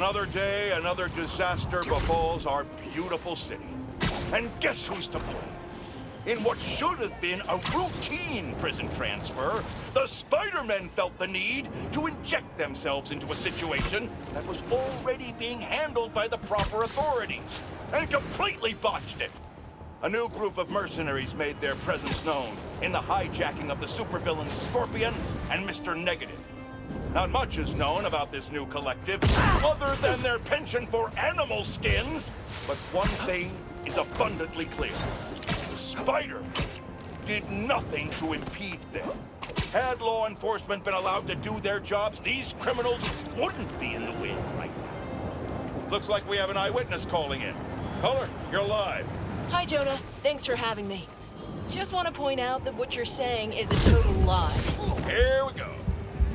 Another day, another disaster befalls our beautiful city. And guess who's to blame? In what should have been a routine prison transfer, the Spider-Men felt the need to inject themselves into a situation that was already being handled by the proper authorities, and completely botched it. A new group of mercenaries made their presence known in the hijacking of the supervillains Scorpion and Mr. Negative. Not much is known about this new collective, other than their penchant for animal skins, but one thing is abundantly clear. Spider did nothing to impede them. Had law enforcement been allowed to do their jobs, these criminals wouldn't be in the wind right now. Looks like we have an eyewitness calling in. Color, you're live. Hi, Jonah. Thanks for having me. Just want to point out that what you're saying is a total lie. Here we go.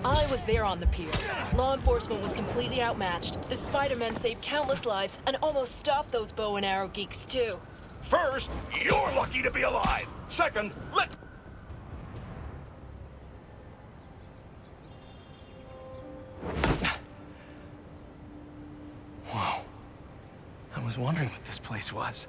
I was there on the pier. Law enforcement was completely outmatched. The Spider-Men saved countless lives and almost stopped those bow and arrow geeks, too. First, you're lucky to be alive. Second, Whoa. I was wondering what this place was.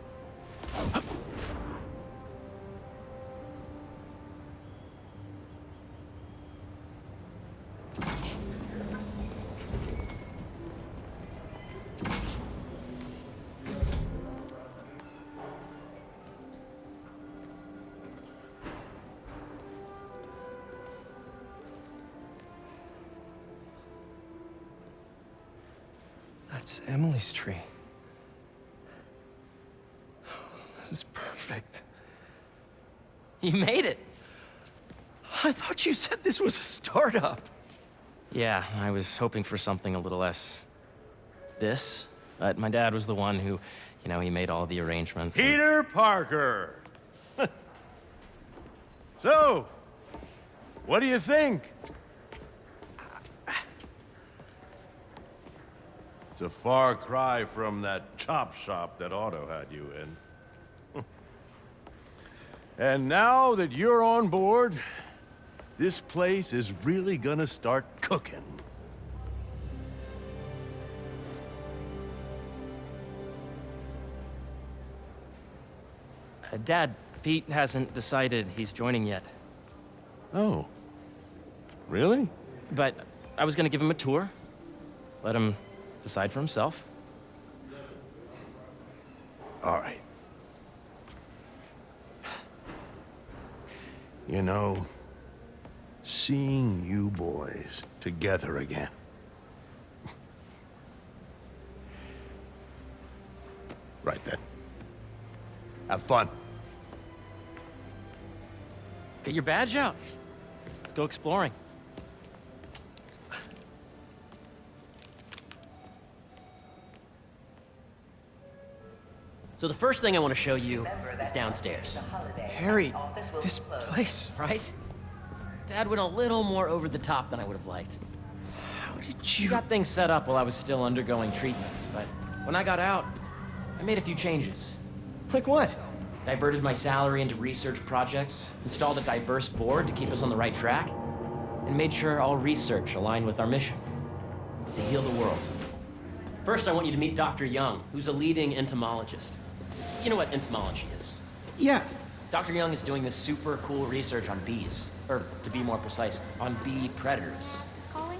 That's Emily's tree. This is perfect. You made it! I thought you said this was a startup. Yeah, I was hoping for something a little less... this. But my dad was the one who, he made all the arrangements. Peter Parker! So, what do you think? It's a far cry from that chop shop that Otto had you in. And now that you're on board, this place is really gonna start cooking. Dad, Pete hasn't decided he's joining yet. Oh. Really? But I was gonna give him a tour. Let him decide for himself. All right. Seeing you boys together again. Right then. Have fun. Get your badge out. Let's go exploring. So the first thing I want to show you is downstairs. Harry, this place. Right? Dad went a little more over the top than I would have liked. How did He you... got things set up while I was still undergoing treatment, but when I got out, I made a few changes. Like what? Diverted my salary into research projects, installed a diverse board to keep us on the right track, and made sure all research aligned with our mission, to heal the world. First, I want you to meet Dr. Young, who's a leading entomologist. You know what entomology is? Yeah. Dr. Young is doing this super cool research on bees, or to be more precise, on bee predators. Is calling?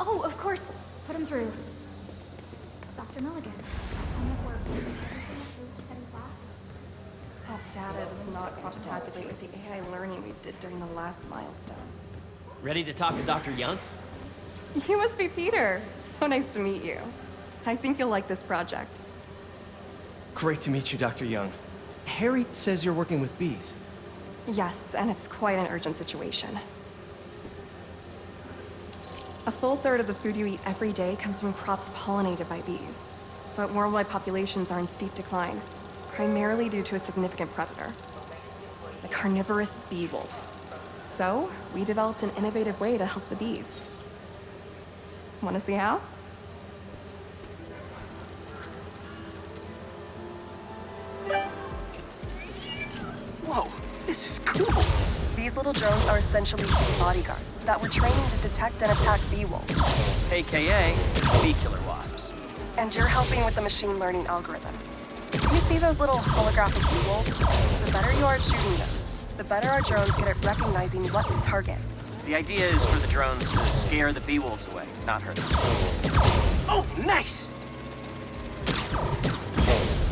Oh, of course. Put him through. Dr. Milligan. Teddy's lab. That data does not cross-tabulate with the AI learning we did during the last milestone. Ready to talk to Dr. Young? You must be Peter. So nice to meet you. I think you'll like this project. Great to meet you, Dr. Young. Harry says you're working with bees. Yes, and it's quite an urgent situation. A full third of the food you eat every day comes from crops pollinated by bees. But worldwide populations are in steep decline, primarily due to a significant predator, the carnivorous bee wolf. So, we developed an innovative way to help the bees. Want to see how? Whoa, this is cool. These little drones are essentially bodyguards that were trained to detect and attack bee wolves. AKA bee killer wasps. And you're helping with the machine learning algorithm. You see those little holographic bee wolves? The better you are at shooting those, the better our drones get at recognizing what to target. The idea is for the drones to scare the bee wolves away, not hurt them. Oh, nice!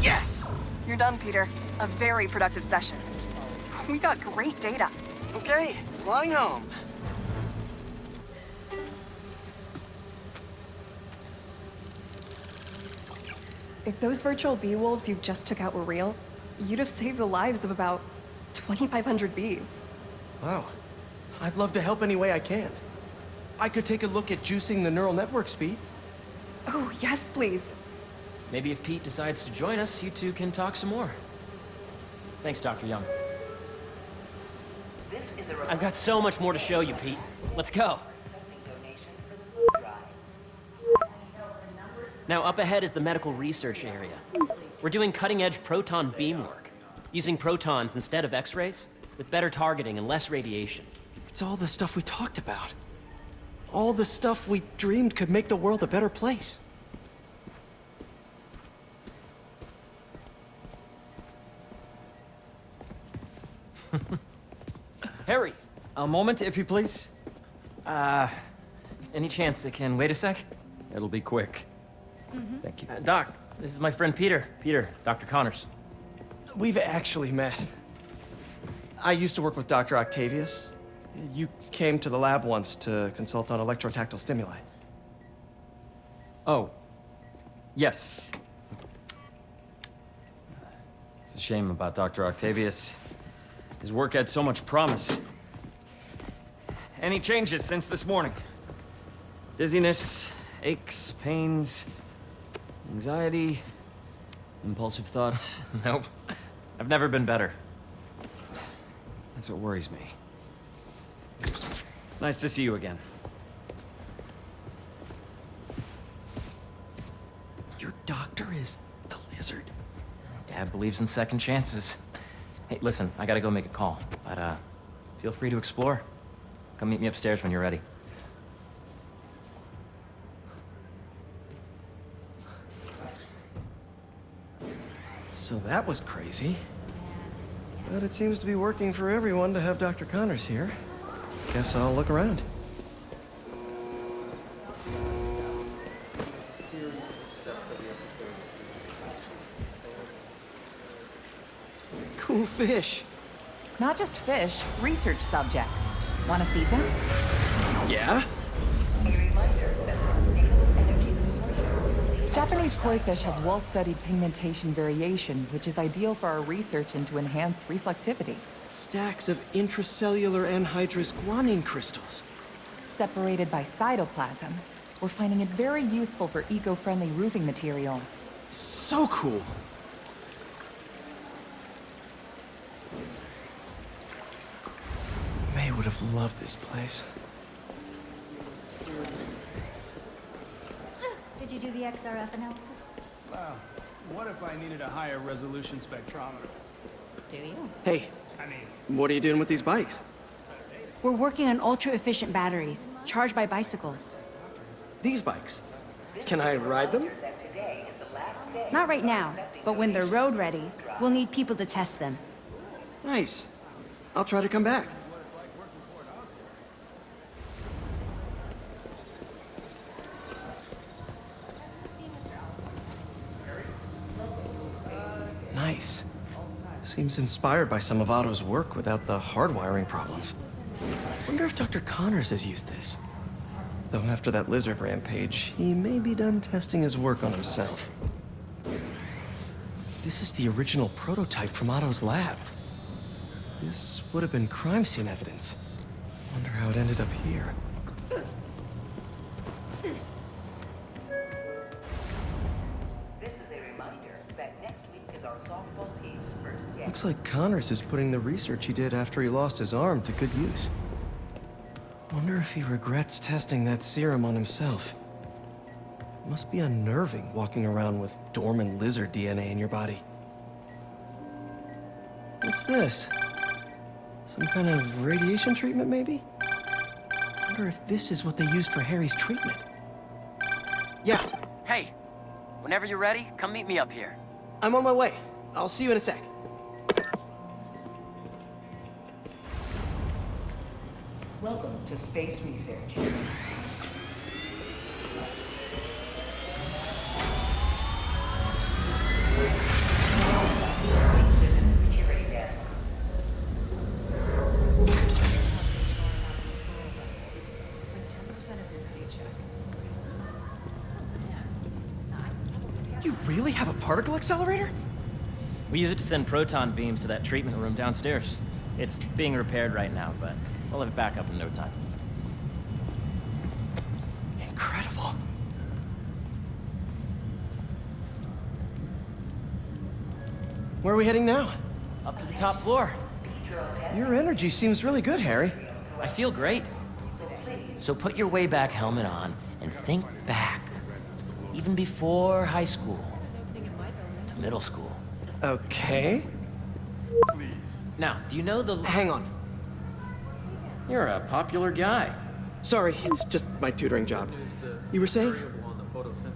Yes! You're done, Peter. A very productive session. We got great data. Okay, flying home. If those virtual bee wolves you just took out were real, you'd have saved the lives of about 2,500 bees. Wow. I'd love to help any way I can. I could take a look at juicing the neural network speed. Oh, yes, please. Maybe if Pete decides to join us, you two can talk some more. Thanks, Dr. Young. I've got so much more to show you, Pete. Let's go. Now, up ahead is the medical research area. We're doing cutting-edge proton beam work, using protons instead of X-rays, with better targeting and less radiation. It's all the stuff we talked about. All the stuff we dreamed could make the world a better place. Harry! A moment, if you please. Any chance it can wait a sec? It'll be quick. Thank you. Doc, this is my friend Peter. Peter, Dr. Connors. We've actually met. I used to work with Dr. Octavius. You came to the lab once to consult on electrotactile stimuli. Oh. Yes. It's a shame about Dr. Octavius. His work had so much promise. Any changes since this morning? Dizziness, aches, pains, anxiety, impulsive thoughts? Nope. I've never been better. That's what worries me. Nice to see you again. Your doctor is the lizard. Dad believes in second chances. Hey, listen, I gotta go make a call, but feel free to explore. Come meet me upstairs when you're ready. So that was crazy. But it seems to be working for everyone to have Dr. Connors here. Guess I'll look around. Cool fish. Not just fish, research subjects. Want to feed them? Yeah? Japanese koi fish have well-studied pigmentation variation, which is ideal for our research into enhanced reflectivity. Stacks of intracellular anhydrous guanine crystals. Separated by cytoplasm, we're finding it very useful for eco-friendly roofing materials. So cool. May would have loved this place. Did you do the XRF analysis? Wow. What if I needed a higher resolution spectrometer? Do you? Hey, what are you doing with these bikes? We're working on ultra-efficient batteries, charged by bicycles. These bikes? Can I ride them? Not right now, but when they're road ready, we'll need people to test them. Nice. I'll try to come back. Nice. Seems inspired by some of Otto's work without the hardwiring problems. Wonder if Dr. Connors has used this. Though after that lizard rampage, he may be done testing his work on himself. This is the original prototype from Otto's lab. This would have been crime scene evidence. Wonder how it ended up here. Looks like Connors is putting the research he did after he lost his arm to good use. Wonder if he regrets testing that serum on himself. Must be unnerving walking around with dormant lizard DNA in your body. What's this? Some kind of radiation treatment, maybe? Wonder if this is what they used for Harry's treatment. Yeah, Hey, whenever you're ready, come meet me up here. I'm on my way. I'll see you in a sec. Welcome to Space Research. You really have a particle accelerator? We use it to send proton beams to that treatment room downstairs. It's being repaired right now, but we'll have it back up in no time. Incredible. Where are we heading now? Up to the top floor. Your energy seems really good, Harry. I feel great. So put your way back helmet on and think back. Even before high school. To middle school. Okay. Now, do you know the... Hang on. You're a popular guy. Sorry, it's just my tutoring job. You were saying?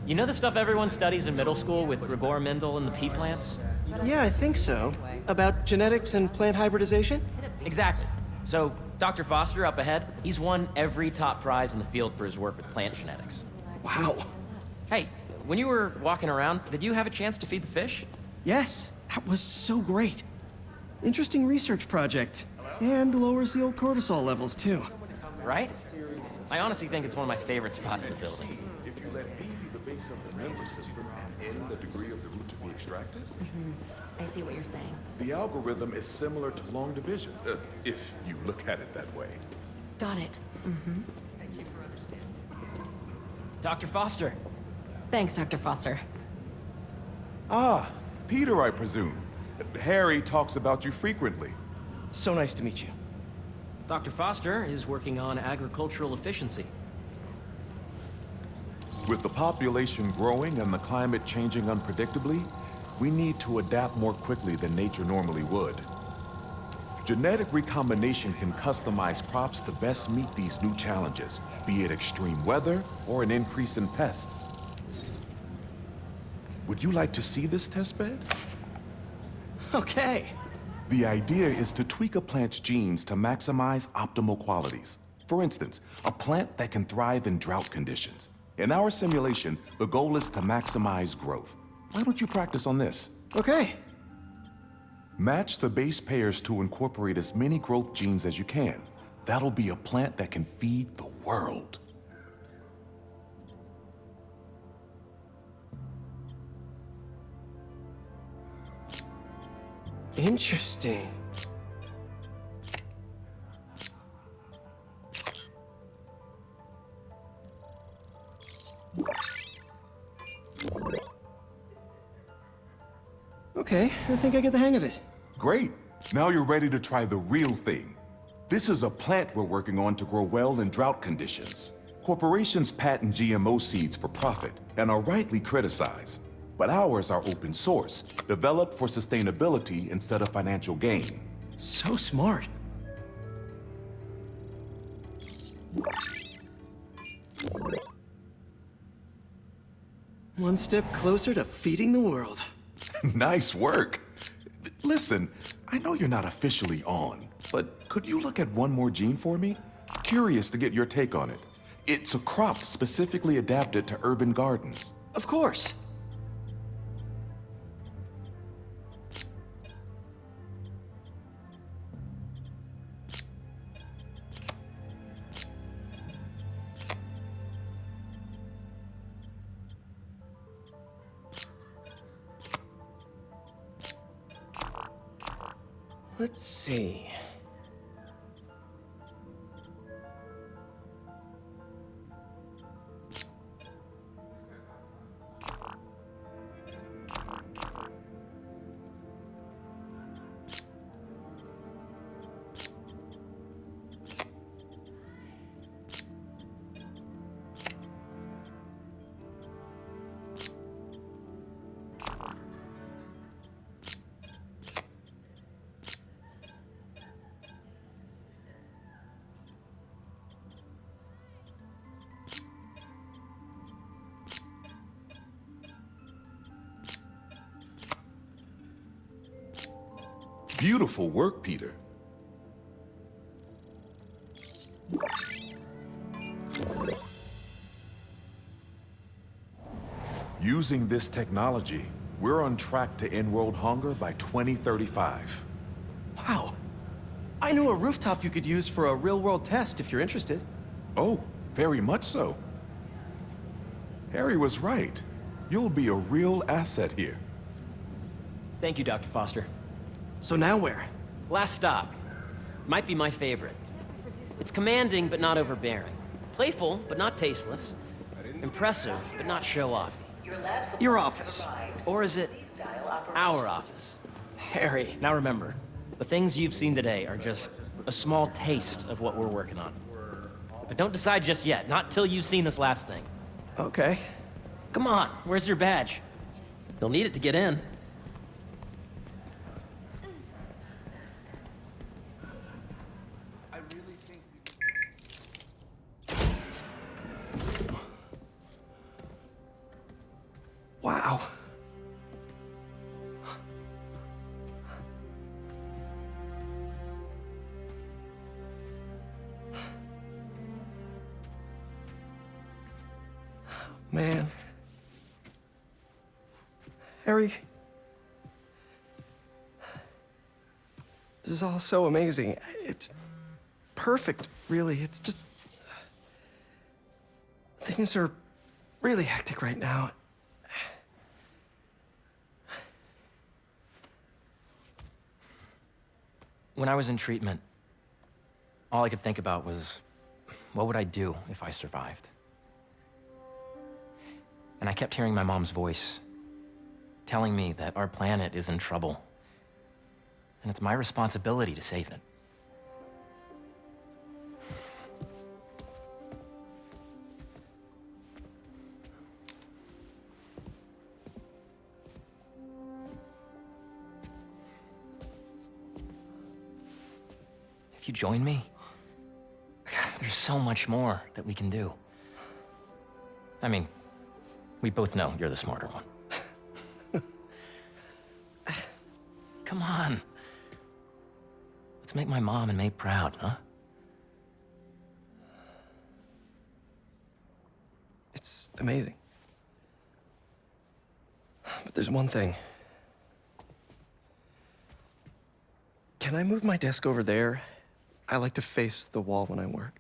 You know the stuff everyone studies in middle school with Gregor Mendel and the pea plants? Yeah, I think so. About genetics and plant hybridization? Exactly. So, Dr. Foster up ahead, he's won every top prize in the field for his work with plant genetics. Wow. Hey, when you were walking around, did you have a chance to feed the fish? Yes, that was so great. Interesting research project. And lowers the old cortisol levels, too. Right? I honestly think it's one of my favorite spots in the building. If you let B be the base of the member system and N the degree of the root to be extracted, I see what you're saying. the algorithm is similar to long division, if you look at it that way. Got it. Dr. Foster. Thanks, Dr. Foster. Ah, Peter, I presume. Harry talks about you frequently. So nice to meet you. Dr. Foster is working on agricultural efficiency. With the population growing and the climate changing unpredictably, we need to adapt more quickly than nature normally would. Genetic recombination can customize crops to best meet these new challenges, be it extreme weather or an increase in pests. Would you like to see this testbed? Okay. The idea is to tweak a plant's genes to maximize optimal qualities. For instance, a plant that can thrive in drought conditions. In our simulation, the goal is to maximize growth. Why don't you practice on this? Okay. Match the base pairs to incorporate as many growth genes as you can. That'll be a plant that can feed the world. Interesting. Okay, I think I get the hang of it. Great. Now you're ready to try the real thing. This is a plant we're working on to grow well in drought conditions. Corporations patent GMO seeds for profit and are rightly criticized. But ours are open source, developed for sustainability instead of financial gain. So smart. One step closer to feeding the world. Nice work. Listen, I know you're not officially on, but could you look at one more gene for me? Curious to get your take on it. It's a crop specifically adapted to urban gardens. Of course. Let's see. Beautiful work, Peter. Using this technology, we're on track to end world hunger by 2035. Wow. I know a rooftop you could use for a real-world test if you're interested. Oh, very much so. Harry was right. You'll be a real asset here. Thank you, Dr. Foster. So now where? Last stop. Might be my favorite. It's commanding, but not overbearing. Playful, but not tasteless. Impressive, but not show-off. Your office. Or is it our office? Harry. Now remember, the things you've seen today are just a small taste of what we're working on. But don't decide just yet, not till you've seen this last thing. Okay. Come on, where's your badge? You'll need it to get in. Wow. Man. Harry. This is all so amazing. It's perfect, really. It's just... Things are really hectic right now. When I was in treatment, all I could think about was, what would I do if I survived? And I kept hearing my mom's voice, telling me that our planet is in trouble, and it's my responsibility to save it. If you join me, there's so much more that we can do. I mean, we both know you're the smarter one. Come on. Let's make my mom and May proud, huh? It's amazing. But there's one thing. Can I move my desk over there? I like to face the wall when I work.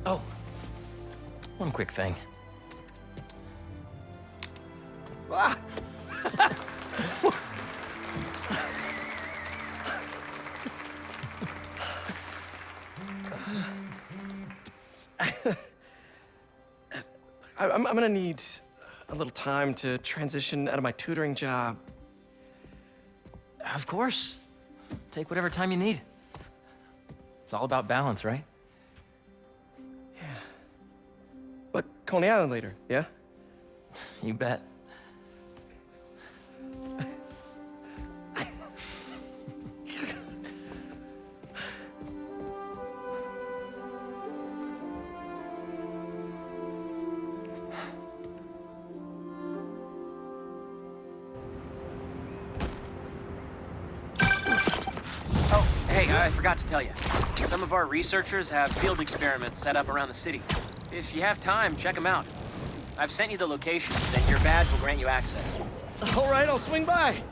Oh, one quick thing. Ah! I'm gonna need a little time to transition out of my tutoring job. Of course. Take whatever time you need. It's all about balance, right? Yeah. But Coney Island later, yeah? You bet. Hey, I forgot to tell you. Some of our researchers have field experiments set up around the city. If you have time, check them out. I've sent you the locations, and your badge will grant you access. All right, I'll swing by.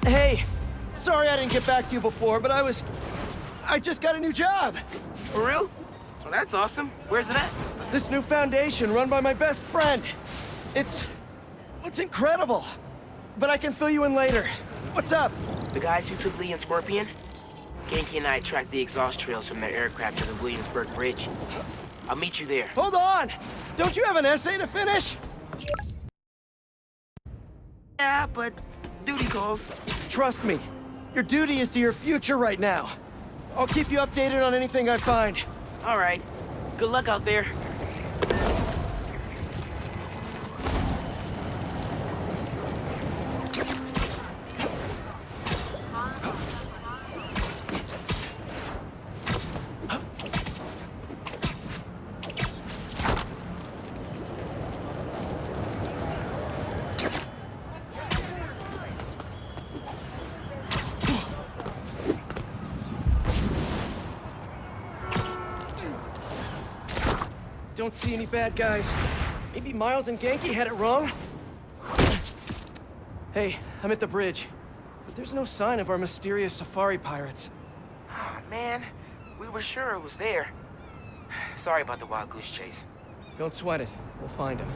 Hey, sorry I didn't get back to you before, but I just got a new job. For real? Well, that's awesome. Where's it at? This new foundation run by my best friend. It's incredible. But I can fill you in later. What's up? The guys who took Lee and Scorpion? Genki and I tracked the exhaust trails from their aircraft to the Williamsburg Bridge. I'll meet you there. Hold on! Don't you have an essay to finish? Yeah, but duty calls. Trust me, your duty is to your future right now. I'll keep you updated on anything I find. All right. Good luck out there. Don't see any bad guys. Maybe Miles and Genki had it wrong? Hey, I'm at the bridge. But there's no sign of our mysterious safari pirates. Oh, man. We were sure it was there. Sorry about the wild goose chase. Don't sweat it. We'll find him.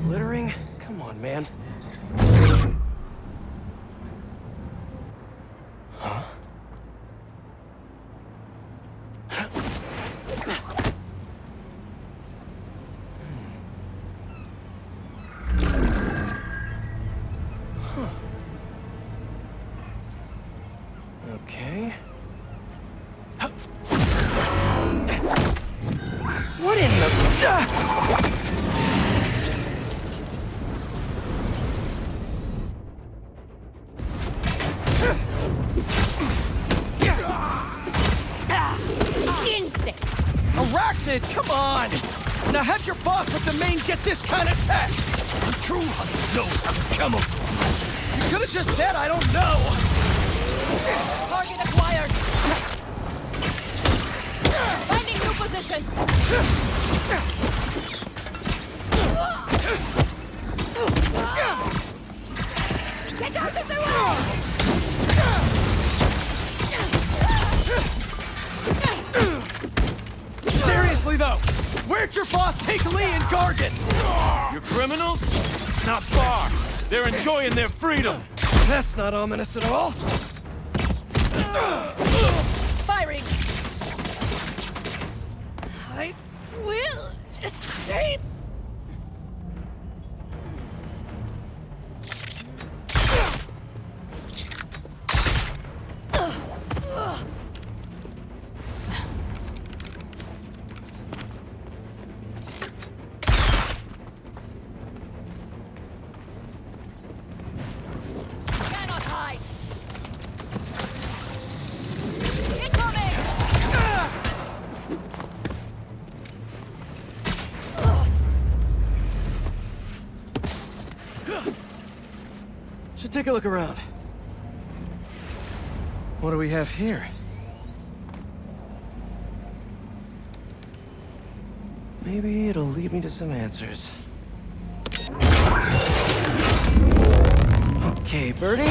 Littering? Come on, man. Huh? Okay. What in the... Insect! Arachnid, come on! Now have your boss with the main get this kind of tech! True hunter knows how to camouflage. You could've just said I don't know! Target acquired! Finding new position! Get out of the way! Seriously though, where'd your boss take Lee and Gargan? You criminals? Not far. They're enjoying their freedom. That's not ominous at all. Firing! I will escape! Cannot hide! Should take a look around. What do we have here? Maybe it'll lead me to some answers. Okay, Birdie.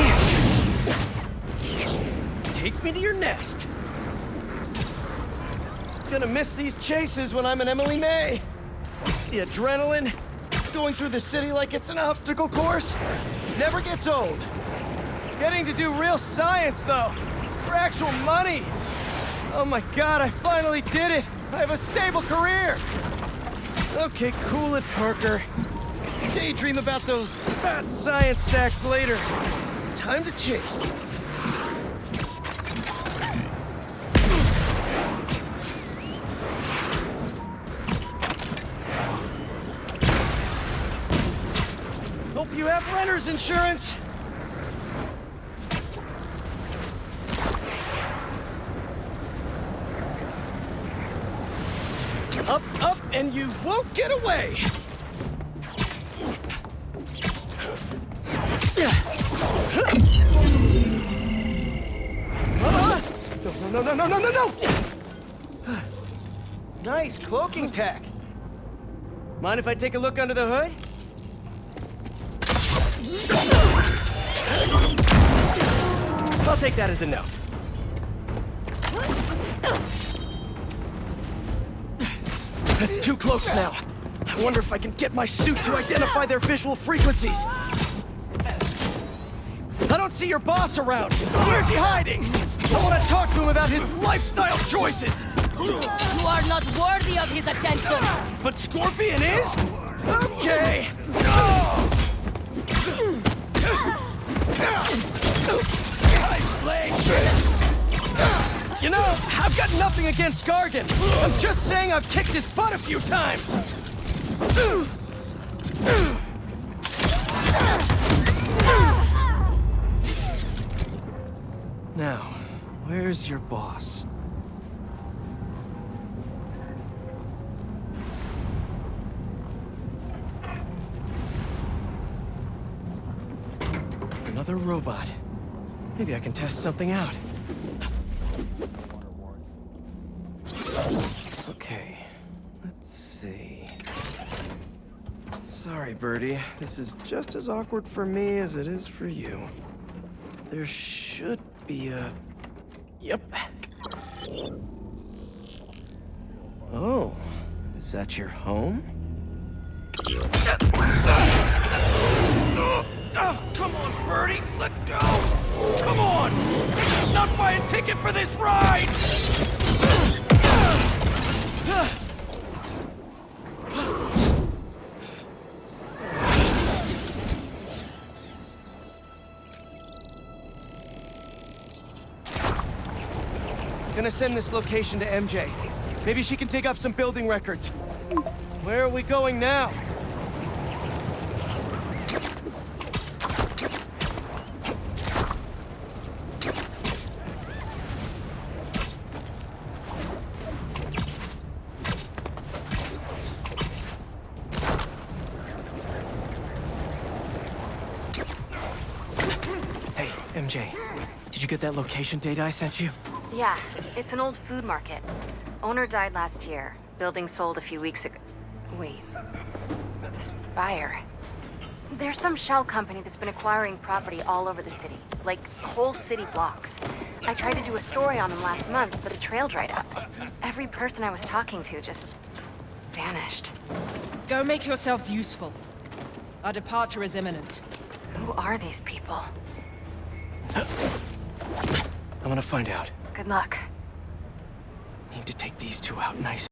Take me to your nest. Gonna miss these chases when I'm an Emily May. The adrenaline, going through the city like it's an obstacle course, never gets old. Getting to do real science, though, for actual money. Oh my God, I finally did it. I have a stable career. Okay, cool it, Parker. Daydream about those fat science stacks later. Time to chase. Hope you have renter's insurance. Up, up, and you won't get away! No, no, no, no, no, no, no! Nice cloaking tech. Mind if I take a look under the hood? I'll take that as a no. That's too close now. I wonder if I can get my suit to identify their visual frequencies. I don't see your boss around. Where's he hiding? I want to talk to him about his lifestyle choices! You are not worthy of his attention! But Scorpion is? Okay! You know, I've got nothing against Gargan. I'm just saying I've kicked his butt a few times. Now, where's your boss? Another robot. Maybe I can test something out. Okay, let's see. Sorry, Birdie. This is just as awkward for me as it is for you. There should be a... Yep. Oh, is that your home? Oh, come on, Birdie! Let go! Come on! Not buy a ticket for this ride! Gonna send this location to MJ. Maybe she can dig up some building records. Where are we going now? Hey, MJ. Did you get that location data I sent you? Yeah, it's an old food market. Owner died last year. Building sold a few weeks ago. Wait. Spire. There's some shell company that's been acquiring property all over the city. Like, whole city blocks. I tried to do a story on them last month, but the trail dried up. Every person I was talking to just... vanished. Go make yourselves useful. Our departure is imminent. Who are these people? I'm gonna find out. Good luck. Need to take these two out nice.